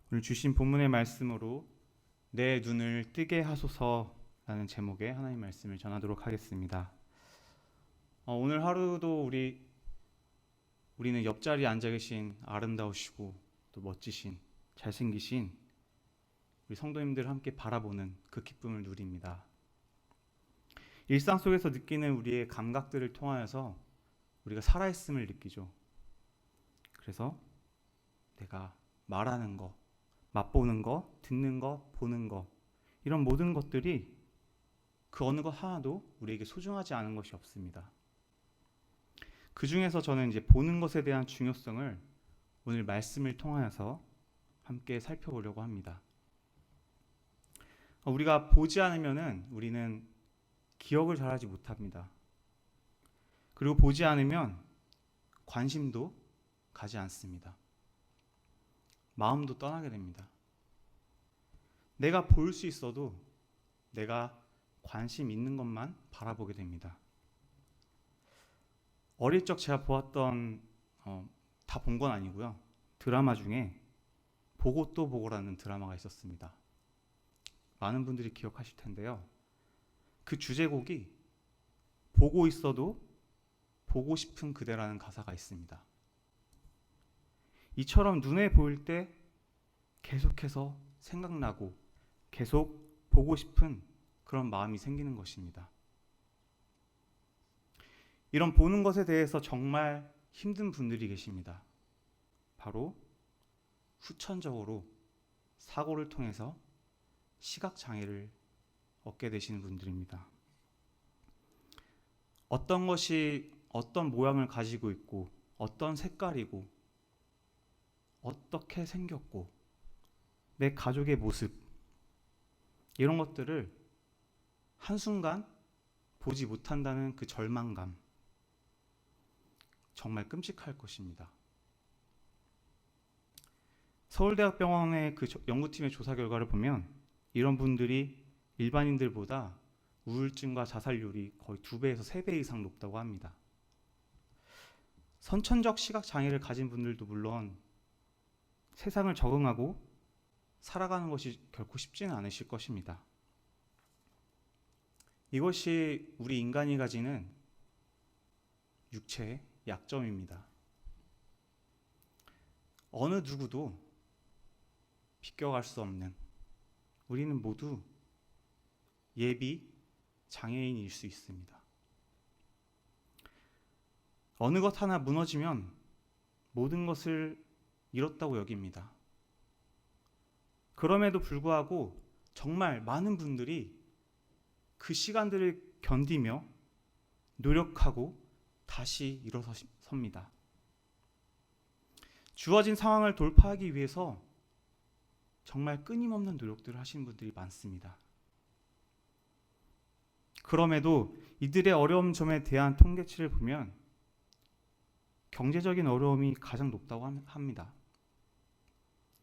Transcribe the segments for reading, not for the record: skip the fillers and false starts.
오늘 주신 본문의 말씀으로 내 눈을 뜨게 하소서라는 제목의 하나님 말씀을 전하도록 하겠습니다. 오늘 하루도 우리는 옆자리에 앉아 계신 아름다우시고 또 멋지신 잘생기신 우리 성도님들 함께 바라보는 그 기쁨을 누립니다. 일상 속에서 느끼는 우리의 감각들을 통하여서 우리가 살아있음을 느끼죠. 그래서 내가 말하는 거, 맛보는 거, 듣는 거, 보는 거, 이런 모든 것들이 그 어느 것 하나도 우리에게 소중하지 않은 것이 없습니다. 그 중에서 저는 이제 보는 것에 대한 중요성을 오늘 말씀을 통하여서 함께 살펴보려고 합니다. 우리가 보지 않으면은 우리는 기억을 잘하지 못합니다. 그리고 보지 않으면 관심도 가지 않습니다. 마음도 떠나게 됩니다. 내가 볼 수 있어도 내가 관심 있는 것만 바라보게 됩니다. 어릴 적 제가 보았던 다 본 건 아니고요. 드라마 중에 보고 또 보고라는 드라마가 있었습니다. 많은 분들이 기억하실 텐데요. 그 주제곡이 보고 있어도 보고 싶은 그대라는 가사가 있습니다. 이처럼 눈에 보일 때 계속해서 생각나고 계속 보고 싶은 그런 마음이 생기는 것입니다. 이런 보는 것에 대해서 정말 힘든 분들이 계십니다. 바로 후천적으로 사고를 통해서 시각장애를 얻게 되시는 분들입니다. 어떤 것이 어떤 모양을 가지고 있고 어떤 색깔이고 어떻게 생겼고 내 가족의 모습, 이런 것들을 한순간 보지 못한다는 그 절망감, 정말 끔찍할 것입니다. 서울대학병원의 그 연구팀의 조사 결과를 보면 이런 분들이 일반인들보다 우울증과 자살률이 거의 2배에서 3배 이상 높다고 합니다. 선천적 시각장애를 가진 분들도 물론 세상을 적응하고 살아가는 것이 결코 쉽지는 않으실 것입니다. 이것이 우리 인간이 가지는 육체의 약점입니다. 어느 누구도 비껴갈 수 없는, 우리는 모두 예비 장애인일 수 있습니다. 어느 것 하나 무너지면 모든 것을 잃었다고 여깁니다. 그럼에도 불구하고 정말 많은 분들이 그 시간들을 견디며 노력하고 다시 일어섭니다. 주어진 상황을 돌파하기 위해서 정말 끊임없는 노력들을 하시는 분들이 많습니다. 그럼에도 이들의 어려움 점에 대한 통계치를 보면 경제적인 어려움이 가장 높다고 합니다.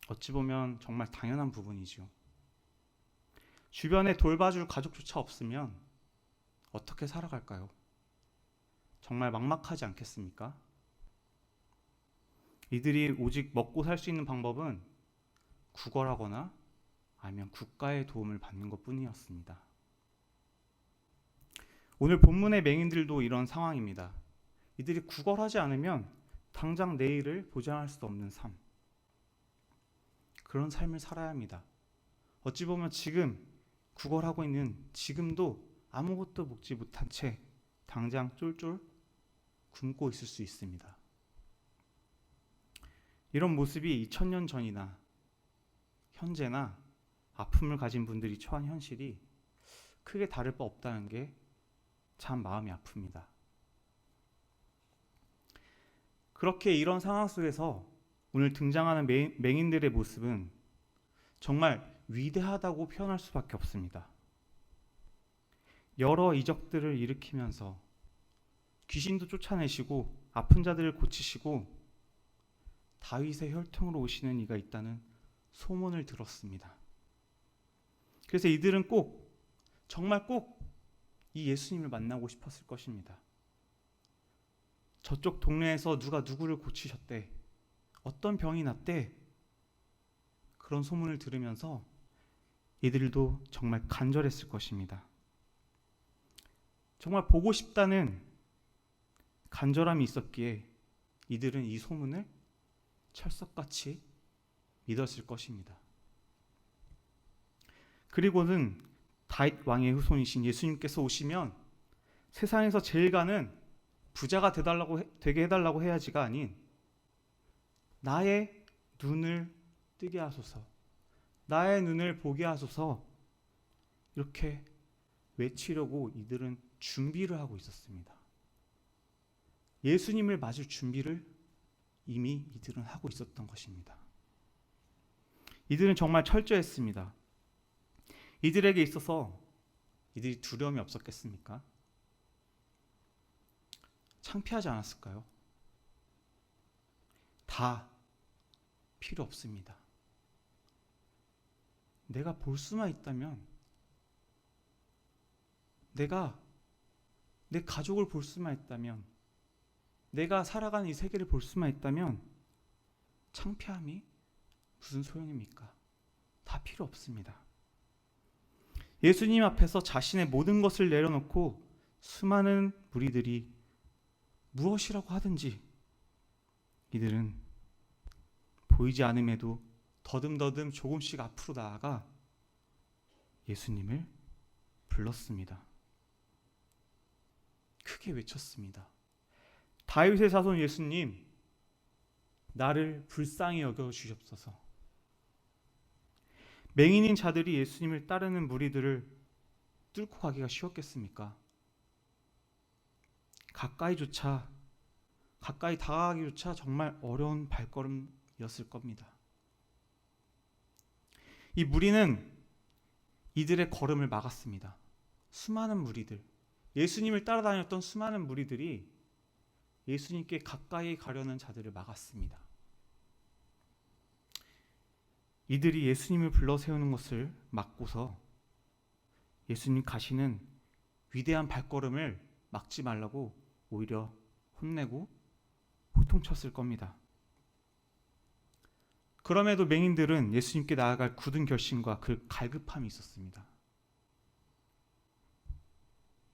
어찌 보면 정말 당연한 부분이죠. 주변에 돌봐줄 가족조차 없으면 어떻게 살아갈까요? 정말 막막하지 않겠습니까? 이들이 오직 먹고 살 수 있는 방법은 구걸하거나 아니면 국가의 도움을 받는 것뿐이었습니다. 오늘 본문의 맹인들도 이런 상황입니다. 이들이 구걸하지 않으면 당장 내일을 보장할 수 없는 삶, 그런 삶을 살아야 합니다. 어찌 보면 지금 구걸하고 있는 지금도 아무것도 먹지 못한 채 당장 쫄쫄 굶고 있을 수 있습니다. 이런 모습이 2000년 전이나 현재나 아픔을 가진 분들이 처한 현실이 크게 다를 바 없다는 게 참 마음이 아픕니다. 그렇게 이런 상황 속에서 오늘 등장하는 맹인들의 모습은 정말 위대하다고 표현할 수밖에 없습니다. 여러 이적들을 일으키면서 귀신도 쫓아내시고 아픈 자들을 고치시고 다윗의 혈통으로 오시는 이가 있다는 소문을 들었습니다. 그래서 이들은 정말 꼭 이 예수님을 만나고 싶었을 것입니다. 저쪽 동네에서 누가 누구를 고치셨대, 어떤 병이 났대, 그런 소문을 들으면서 이들도 정말 간절했을 것입니다. 정말 보고 싶다는 간절함이 있었기에 이들은 이 소문을 철석같이 믿었을 것입니다. 그리고는 다윗 왕의 후손이신 예수님께서 오시면 세상에서 제일 가는 부자가 되게 해달라고 해야지가 아닌 나의 눈을 뜨게 하소서, 나의 눈을 보게 하소서, 이렇게 외치려고 이들은 준비를 하고 있었습니다. 예수님을 맞을 준비를 이미 이들은 하고 있었던 것입니다. 이들은 정말 철저했습니다. 이들에게 있어서 이들이 두려움이 없었겠습니까? 창피하지 않았을까요? 다 필요 없습니다. 내가 볼 수만 있다면, 내가 내 가족을 볼 수만 있다면, 내가 살아가는 이 세계를 볼 수만 있다면 창피함이 무슨 소용입니까? 다 필요 없습니다. 예수님 앞에서 자신의 모든 것을 내려놓고 수많은 무리들이 무엇이라고 하든지 이들은 보이지 않음에도 더듬더듬 조금씩 앞으로 나아가 예수님을 불렀습니다. 크게 외쳤습니다. 다윗의 자손 예수님, 나를 불쌍히 여겨주시옵소서. 맹인인 자들이 예수님을 따르는 무리들을 뚫고 가기가 쉬웠겠습니까? 가까이 다가가기조차 정말 어려운 발걸음이었을 겁니다. 이 무리는 이들의 걸음을 막았습니다. 수많은 무리들, 예수님을 따라다녔던 수많은 무리들이 예수님께 가까이 가려는 자들을 막았습니다. 이들이 예수님을 불러 세우는 것을 막고서 예수님 가시는 위대한 발걸음을 막지 말라고 오히려 혼내고 호통쳤을 겁니다. 그럼에도 맹인들은 예수님께 나아갈 굳은 결심과 그 갈급함이 있었습니다.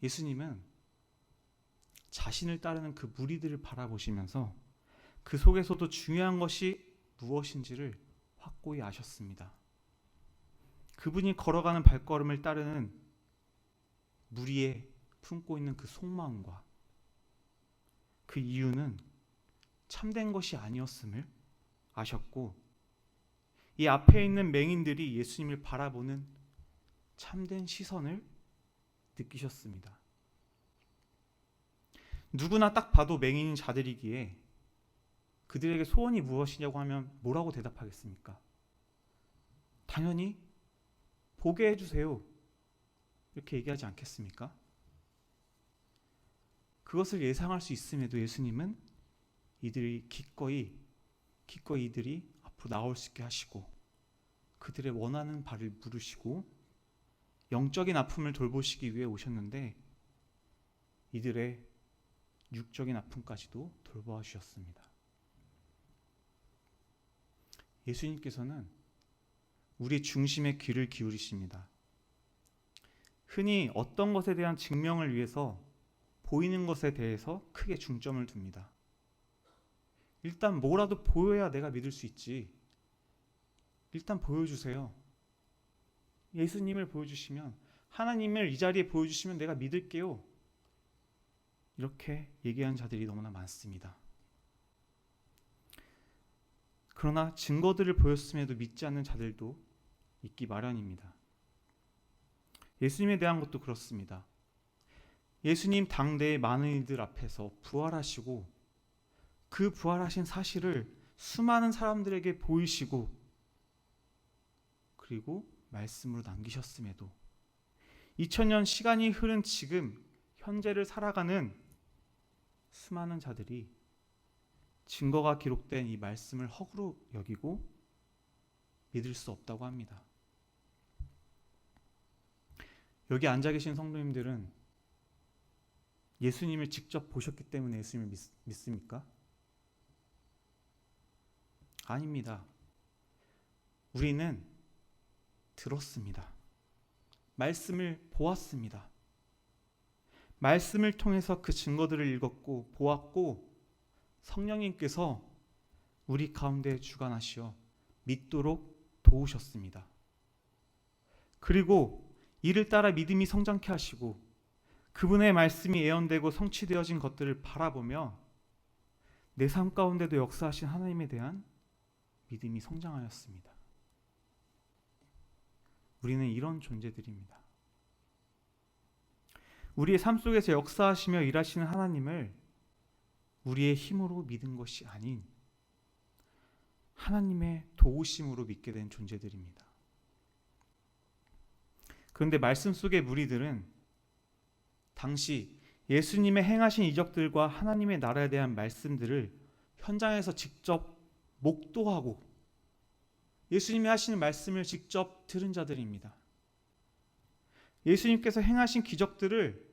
예수님은 자신을 따르는 그 무리들을 바라보시면서 그 속에서도 중요한 것이 무엇인지를 확고히 아셨습니다. 그분이 걸어가는 발걸음을 따르는 무리에 품고 있는 그 속마음과 그 이유는 참된 것이 아니었음을 아셨고, 이 앞에 있는 맹인들이 예수님을 바라보는 참된 시선을 느끼셨습니다. 누구나 딱 봐도 맹인인 자들이기에 그들에게 소원이 무엇이냐고 하면 뭐라고 대답하겠습니까? 당연히 보게 해주세요, 이렇게 얘기하지 않겠습니까? 그것을 예상할 수 있음에도 예수님은 이들이 기꺼이 이들이 앞으로 나올 수 있게 하시고 그들의 원하는 바를 물으시고 영적인 아픔을 돌보시기 위해 오셨는데 이들의 육적인 아픔까지도 돌보아 주셨습니다. 예수님께서는 우리 중심에 귀를 기울이십니다. 흔히 어떤 것에 대한 증명을 위해서 보이는 것에 대해서 크게 중점을 둡니다. 일단 뭐라도 보여야 내가 믿을 수 있지. 일단 보여주세요. 예수님을 보여주시면, 하나님을 이 자리에 보여주시면 내가 믿을게요. 이렇게 얘기하는 자들이 너무나 많습니다. 그러나 증거들을 보였음에도 믿지 않는 자들도 있기 마련입니다. 예수님에 대한 것도 그렇습니다. 예수님 당대의 많은 이들 앞에서 부활하시고 그 부활하신 사실을 수많은 사람들에게 보이시고 그리고 말씀으로 남기셨음에도 2000년 시간이 흐른 지금 현재를 살아가는 수많은 자들이 증거가 기록된 이 말씀을 허구로 여기고 믿을 수 없다고 합니다. 여기 앉아 계신 성도님들은 예수님을 직접 보셨기 때문에 예수님을 믿습니까? 아닙니다. 우리는 들었습니다. 말씀을 보았습니다. 말씀을 통해서 그 증거들을 읽었고 보았고 성령님께서 우리 가운데 주관하시어 믿도록 도우셨습니다. 그리고 이를 따라 믿음이 성장케 하시고 그분의 말씀이 예언되고 성취되어진 것들을 바라보며 내 삶 가운데도 역사하신 하나님에 대한 믿음이 성장하였습니다. 우리는 이런 존재들입니다. 우리의 삶 속에서 역사하시며 일하시는 하나님을 우리의 힘으로 믿은 것이 아닌 하나님의 도우심으로 믿게 된 존재들입니다. 그런데 말씀 속의 무리들은 당시 예수님의 행하신 이적들과 하나님의 나라에 대한 말씀들을 현장에서 직접 목도하고 예수님이 하시는 말씀을 직접 들은 자들입니다. 예수님께서 행하신 기적들을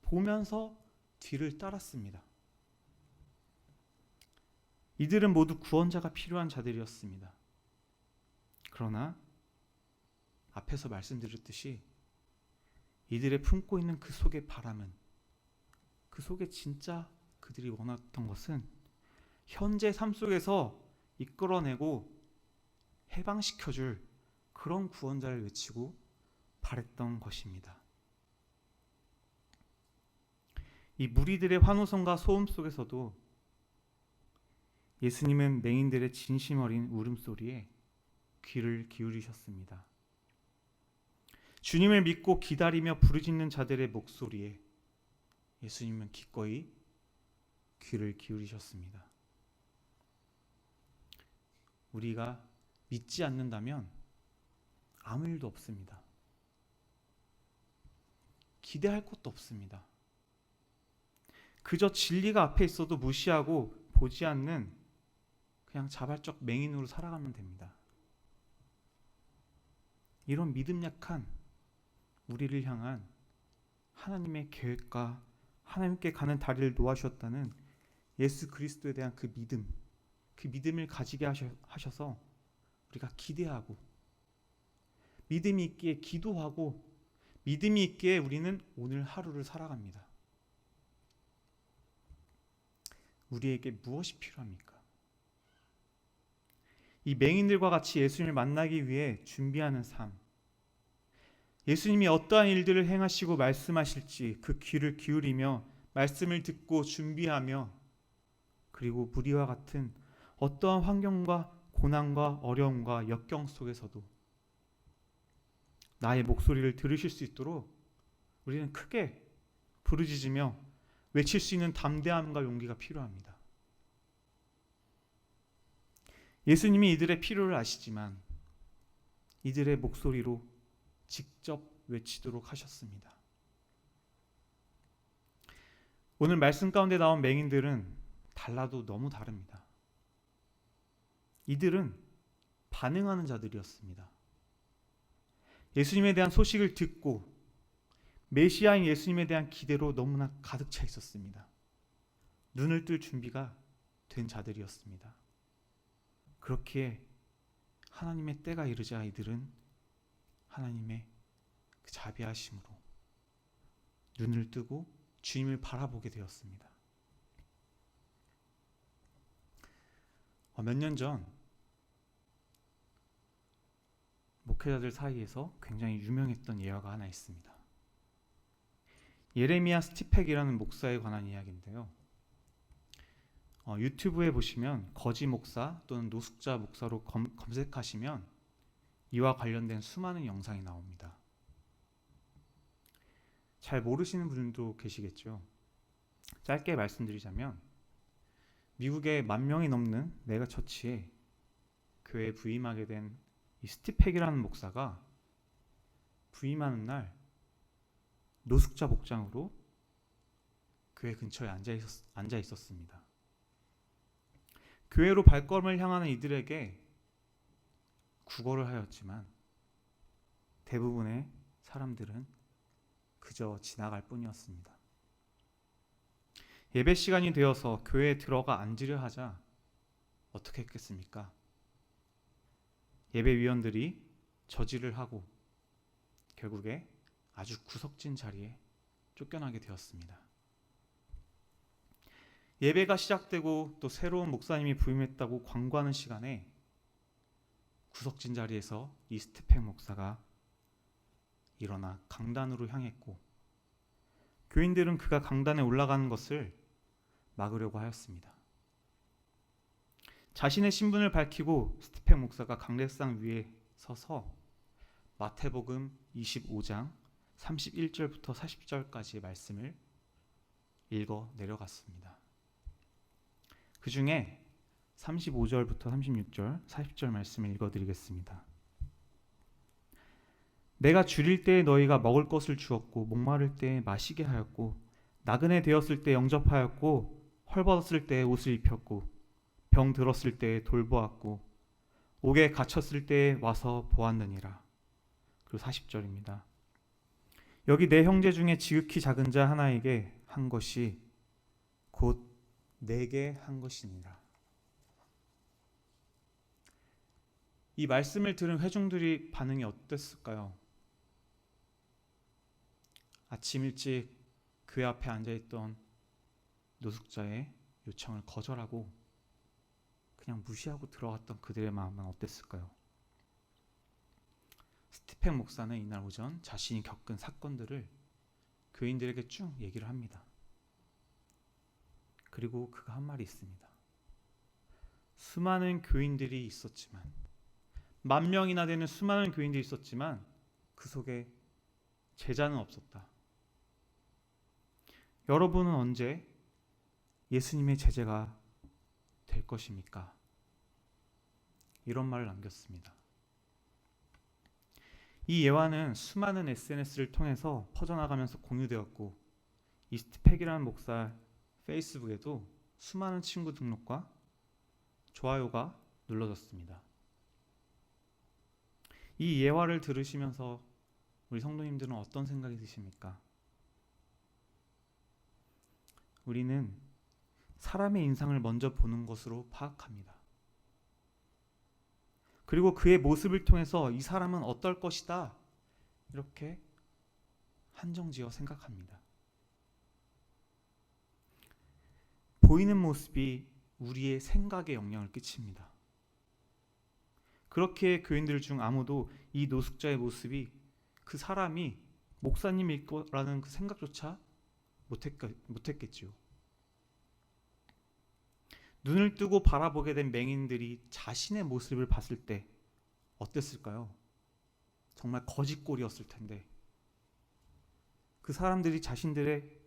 보면서 뒤를 따랐습니다. 이들은 모두 구원자가 필요한 자들이었습니다. 그러나 앞에서 말씀드렸듯이 이들의 품고 있는 그 속의 바람은, 그 속에 진짜 그들이 원했던 것은 현재 삶 속에서 이끌어내고 해방시켜줄 그런 구원자를 외치고 바랬던 것입니다. 이 무리들의 환호성과 소음 속에서도 예수님은 맹인들의 진심 어린 울음소리에 귀를 기울이셨습니다. 주님을 믿고 기다리며 부르짖는 자들의 목소리에 예수님은 기꺼이 귀를 기울이셨습니다. 우리가 믿지 않는다면 아무 일도 없습니다. 기대할 것도 없습니다. 그저 진리가 앞에 있어도 무시하고 보지 않는 그냥 자발적 맹인으로 살아가면 됩니다. 이런 믿음 약한 우리를 향한 하나님의 계획과 하나님께 가는 다리를 놓아주셨다는 예수 그리스도에 대한 그 믿음을 가지게 하셔서 우리가 기대하고 믿음이 있기에 기도하고 믿음이 있기에 우리는 오늘 하루를 살아갑니다. 우리에게 무엇이 필요합니까? 이 맹인들과 같이 예수님을 만나기 위해 준비하는 삶, 예수님이 어떠한 일들을 행하시고 말씀하실지 그 귀를 기울이며 말씀을 듣고 준비하며, 그리고 무리와 같은 어떠한 환경과 고난과 어려움과 역경 속에서도 나의 목소리를 들으실 수 있도록 우리는 크게 부르짖으며 외칠 수 있는 담대함과 용기가 필요합니다. 예수님이 이들의 필요를 아시지만 이들의 목소리로 직접 외치도록 하셨습니다. 오늘 말씀 가운데 나온 맹인들은 달라도 너무 다릅니다. 이들은 반응하는 자들이었습니다. 예수님에 대한 소식을 듣고 메시아인 예수님에 대한 기대로 너무나 가득 차 있었습니다. 눈을 뜰 준비가 된 자들이었습니다. 그렇기에 하나님의 때가 이르자 이들은 하나님의 그 자비하심으로 눈을 뜨고 주님을 바라보게 되었습니다. 몇 년 전 목회자들 사이에서 굉장히 유명했던 예화가 하나 있습니다. 예레미야 스티펙이라는 목사에 관한 이야기인데요. 유튜브에 보시면 거지 목사 또는 노숙자 목사로 검색하시면 이와 관련된 수많은 영상이 나옵니다. 잘 모르시는 분들도 계시겠죠. 짧게 말씀드리자면 미국의 10,000명이 넘는 메가처치에 교회에 부임하게 된 이 스티펙이라는 목사가 부임하는 날 노숙자 복장으로 교회 근처에 앉아 있었습니다. 교회로 발걸음을 향하는 이들에게 구걸을 하였지만 대부분의 사람들은 그저 지나갈 뿐이었습니다. 예배 시간이 되어서 교회에 들어가 앉으려 하자 어떻게 했겠습니까? 예배위원들이 저지를 하고 결국에 아주 구석진 자리에 쫓겨나게 되었습니다. 예배가 시작되고 또 새로운 목사님이 부임했다고 광고하는 시간에 구석진 자리에서 이 스티펜 목사가 일어나 강단으로 향했고 교인들은 그가 강단에 올라가는 것을 막으려고 하였습니다. 자신의 신분을 밝히고 스티펜 목사가 강대상 위에 서서 마태복음 25장 31절부터 40절까지의 말씀을 읽어 내려갔습니다. 그 중에 35절부터 36절, 40절 말씀을 읽어드리겠습니다. 내가 줄일 때에 너희가 먹을 것을 주었고 목마를 때에 마시게 하였고 나그네 되었을 때 영접하였고 헐벗었을 때에 옷을 입혔고 병 들었을 때에 돌보았고 옥에 갇혔을 때에 와서 보았느니라. 그리고 40절입니다. 여기 내 형제 중에 지극히 작은 자 하나에게 한 것이 곧 내게 한 것이니라. 이 말씀을 들은 회중들이 반응이 어땠을까요? 아침 일찍 그 앞에 앉아있던 노숙자의 요청을 거절하고 그냥 무시하고 들어갔던 그들의 마음은 어땠을까요? 스티펜 목사는 이날 오전 자신이 겪은 사건들을 교인들에게 쭉 얘기를 합니다. 그리고 그가 한 말이 있습니다. 수많은 교인들이 있었지만 10,000명이나 되는 수많은 교인들이 있었지만 그 속에 제자는 없었다. 여러분은 언제 예수님의 제자가 될 것입니까? 이런 말을 남겼습니다. 이 예화는 수많은 SNS를 통해서 퍼져나가면서 공유되었고 이스트팩이라는 목사 페이스북에도 수많은 친구 등록과 좋아요가 눌러졌습니다. 이 예화를 들으시면서 우리 성도님들은 어떤 생각이 드십니까? 우리는 사람의 인상을 먼저 보는 것으로 파악합니다. 그리고 그의 모습을 통해서 이 사람은 어떨 것이다 이렇게 한정지어 생각합니다. 보이는 모습이 우리의 생각에 영향을 끼칩니다. 그렇게 교인들 중 아무도 이 노숙자의 모습이 그 사람이 목사님일 거라는 그 생각조차 못했겠지요. 눈을 뜨고 바라보게 된 맹인들이 자신의 모습을 봤을 때 어땠을까요? 정말 거짓골이었을 텐데 그 사람들이 자신들의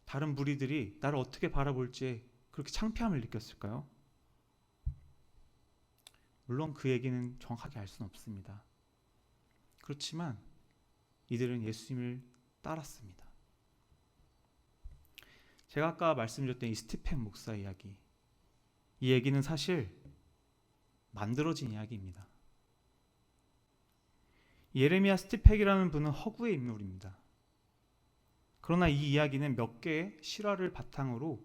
다른 무리들이 나를 어떻게 바라볼지 그렇게 창피함을 느꼈을까요? 물론 그 얘기는 정확하게 알 수는 없습니다. 그렇지만 이들은 예수님을 따랐습니다. 제가 아까 말씀드렸던 이 스티펜 목사 이야기, 이 얘기는 사실 만들어진 이야기입니다. 예레미야 스티펙이라는 분은 허구의 인물입니다. 그러나 이 이야기는 몇 개의 실화를 바탕으로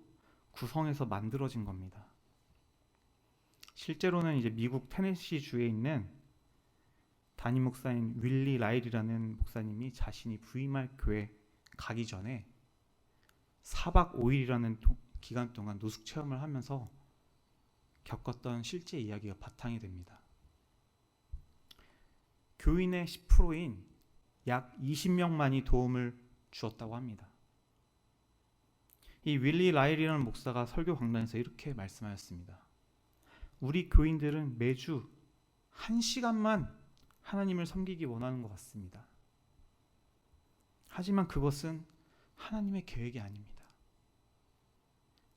구성해서 만들어진 겁니다. 실제로는 이제 미국 테네시 주에 있는 담임 목사인 윌리 라일이라는 목사님이 자신이 부임할 교회 가기 전에 4박 5일이라는 기간 동안 노숙 체험을 하면서 겪었던 실제 이야기가 바탕이 됩니다. 교인의 10%인 약 20명만이 도움을 주었다고 합니다. 이 윌리 라일이라는 목사가 설교 강단에서 이렇게 말씀하였습니다. 우리 교인들은 매주 1시간만 하나님을 섬기기 원하는 것 같습니다. 하지만 그것은 하나님의 계획이 아닙니다.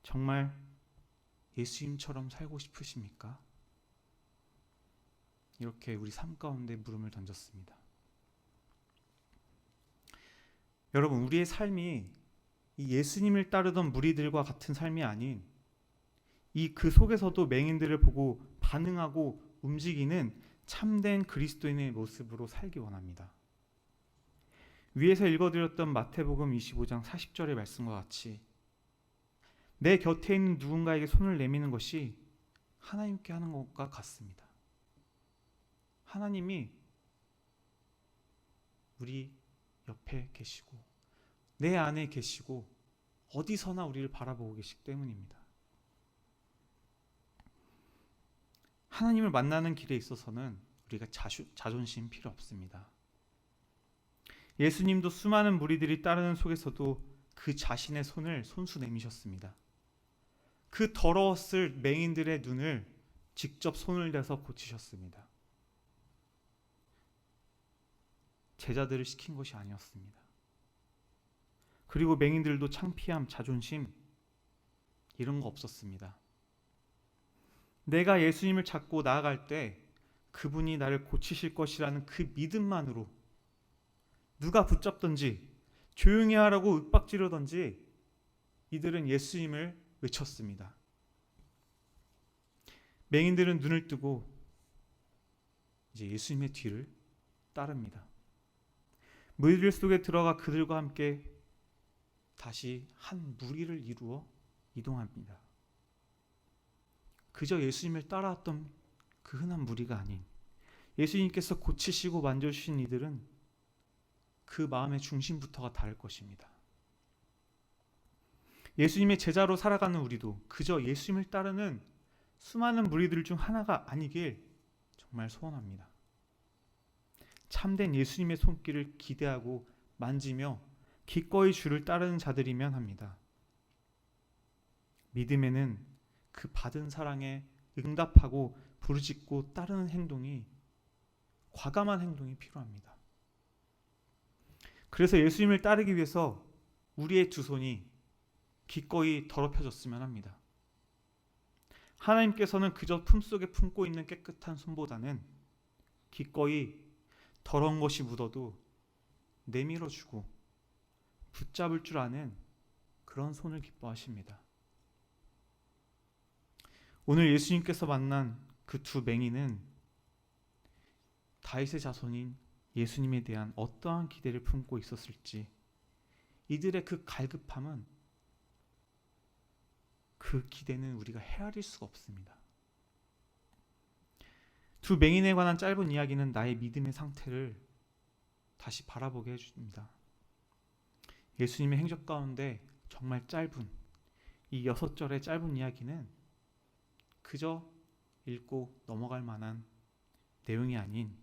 정말 예수님처럼 살고 싶으십니까? 이렇게 우리 삶 가운데 물음을 던졌습니다. 여러분, 우리의 삶이 이 예수님을 따르던 무리들과 같은 삶이 아닌 이 그 속에서도 맹인들을 보고 반응하고 움직이는 참된 그리스도인의 모습으로 살기 원합니다. 위에서 읽어드렸던 마태복음 25장 40절의 말씀과 같이 내 곁에 있는 누군가에게 손을 내미는 것이 하나님께 하는 것과 같습니다. 하나님이 우리 옆에 계시고 내 안에 계시고 어디서나 우리를 바라보고 계시기 때문입니다. 하나님을 만나는 길에 있어서는 우리가 자존심 필요 없습니다. 예수님도 수많은 무리들이 따르는 속에서도 그 자신의 손을 손수 내미셨습니다. 그 더러웠을 맹인들의 눈을 직접 손을 대서 고치셨습니다. 제자들을 시킨 것이 아니었습니다. 그리고 맹인들도 창피함, 자존심 이런 거 없었습니다. 내가 예수님을 찾고 나아갈 때 그분이 나를 고치실 것이라는 그 믿음만으로 누가 붙잡든지 조용히 하라고 윽박지르든지 이들은 예수님을 외쳤습니다. 맹인들은 눈을 뜨고 이제 예수님의 뒤를 따릅니다. 무리들 속에 들어가 그들과 함께 다시 한 무리를 이루어 이동합니다. 그저 예수님을 따라왔던 그 흔한 무리가 아닌 예수님께서 고치시고 만져주신 이들은 그 마음의 중심부터가 다를 것입니다. 예수님의 제자로 살아가는 우리도 그저 예수님을 따르는 수많은 무리들 중 하나가 아니길 정말 소원합니다. 참된 예수님의 손길을 기대하고 만지며 기꺼이 주를 따르는 자들이면 합니다. 믿음에는 그 받은 사랑에 응답하고 부르짖고 따르는 행동이 과감한 행동이 필요합니다. 그래서 예수님을 따르기 위해서 우리의 두 손이 기꺼이 더럽혀졌으면 합니다. 하나님께서는 그저 품속에 품고 있는 깨끗한 손보다는 기꺼이 더러운 것이 묻어도 내밀어주고 붙잡을 줄 아는 그런 손을 기뻐하십니다. 오늘 예수님께서 만난 그 두 맹인은 다윗의 자손인 예수님에 대한 어떠한 기대를 품고 있었을지 이들의 그 갈급함은 그 기대는 우리가 헤아릴 수가 없습니다. 두 맹인에 관한 짧은 이야기는 나의 믿음의 상태를 다시 바라보게 해줍니다. 예수님의 행적 가운데 정말 짧은 이 6절의 짧은 이야기는 그저 읽고 넘어갈 만한 내용이 아닌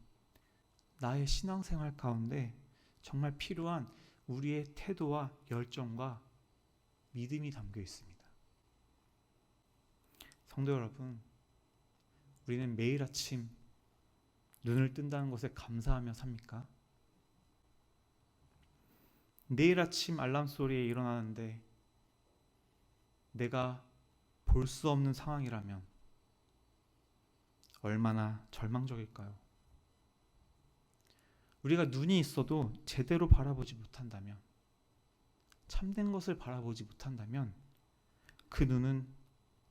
나의 신앙생활 가운데 정말 필요한 우리의 태도와 열정과 믿음이 담겨 있습니다. 성도 여러분, 우리는 매일 아침 눈을 뜬다는 것에 감사하며 삽니까? 내일 아침 알람 소리에 일어나는데 내가 볼 수 없는 상황이라면 얼마나 절망적일까요? 우리가 눈이 있어도 제대로 바라보지 못한다면, 참된 것을 바라보지 못한다면 그 눈은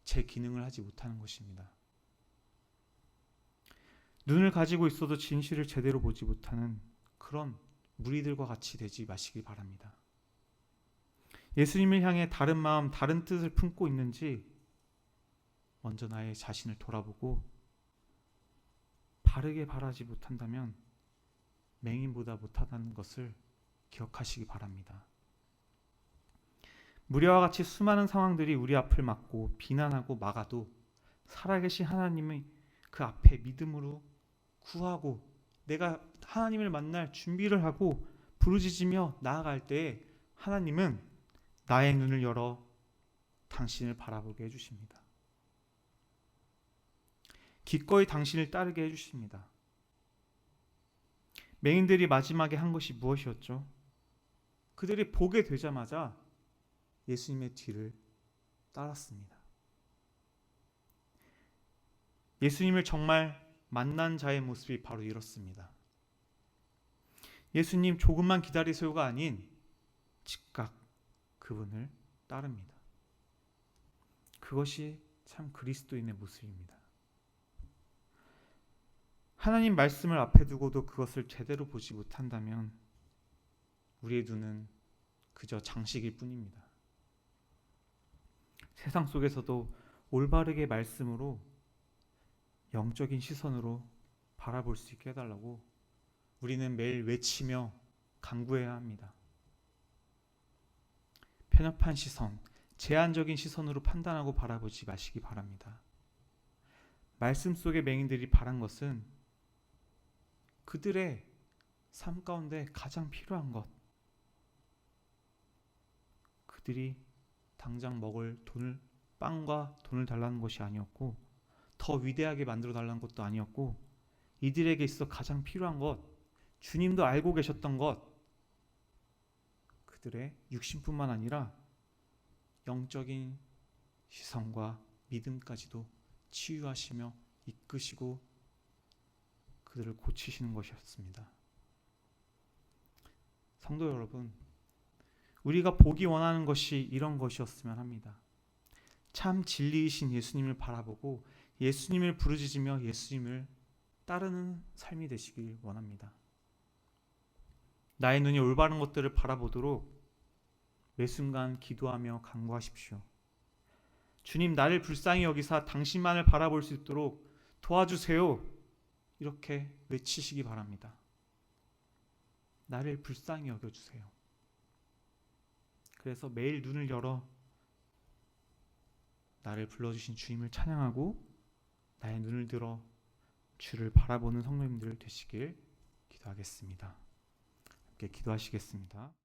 제 기능을 하지 못하는 것입니다. 눈을 가지고 있어도 진실을 제대로 보지 못하는 그런 무리들과 같이 되지 마시기 바랍니다. 예수님을 향해 다른 마음, 다른 뜻을 품고 있는지 먼저 나의 자신을 돌아보고 바르게 바라지 못한다면 맹인보다 못하다는 것을 기억하시기 바랍니다. 무리와 같이 수많은 상황들이 우리 앞을 막고 비난하고 막아도 살아계신 하나님의 그 앞에 믿음으로 구하고 내가 하나님을 만날 준비를 하고 부르짖으며 나아갈 때 하나님은 나의 눈을 열어 당신을 바라보게 해주십니다. 기꺼이 당신을 따르게 해주십니다. 맹인들이 마지막에 한 것이 무엇이었죠? 그들이 보게 되자마자 예수님의 뒤를 따랐습니다. 예수님을 정말 만난 자의 모습이 바로 이렇습니다. 예수님 조금만 기다리세요가 아닌 즉각 그분을 따릅니다. 그것이 참 그리스도인의 모습입니다. 하나님 말씀을 앞에 두고도 그것을 제대로 보지 못한다면 우리의 눈은 그저 장식일 뿐입니다. 세상 속에서도 올바르게 말씀으로 영적인 시선으로 바라볼 수 있게 해달라고 우리는 매일 외치며 간구해야 합니다. 편협한 시선, 제한적인 시선으로 판단하고 바라보지 마시기 바랍니다. 말씀 속의 맹인들이 바란 것은 그들의 삶 가운데 가장 필요한 것, 그들이 당장 먹을 빵과 돈을 달라는 것이 아니었고, 더 위대하게 만들어 달라는 것도 아니었고, 이들에게 있어 가장 필요한 것, 주님도 알고 계셨던 것, 그들의 육신뿐만 아니라 영적인 시선과 믿음까지도 치유하시며 이끄시고 그들을 고치시는 것이었습니다. 성도 여러분, 우리가 보기 원하는 것이 이런 것이었으면 합니다. 참 진리이신 예수님을 바라보고 예수님을 부르짖으며 예수님을 따르는 삶이 되시길 원합니다. 나의 눈이 올바른 것들을 바라보도록 매 순간 기도하며 간구하십시오. 주님, 나를 불쌍히 여기사 당신만을 바라볼 수 있도록 도와주세요. 이렇게 외치시기 바랍니다. 나를 불쌍히 여겨주세요. 그래서 매일 눈을 열어 나를 불러주신 주님을 찬양하고 나의 눈을 들어 주를 바라보는 성도님들 되시길 기도하겠습니다. 함께 기도하시겠습니다.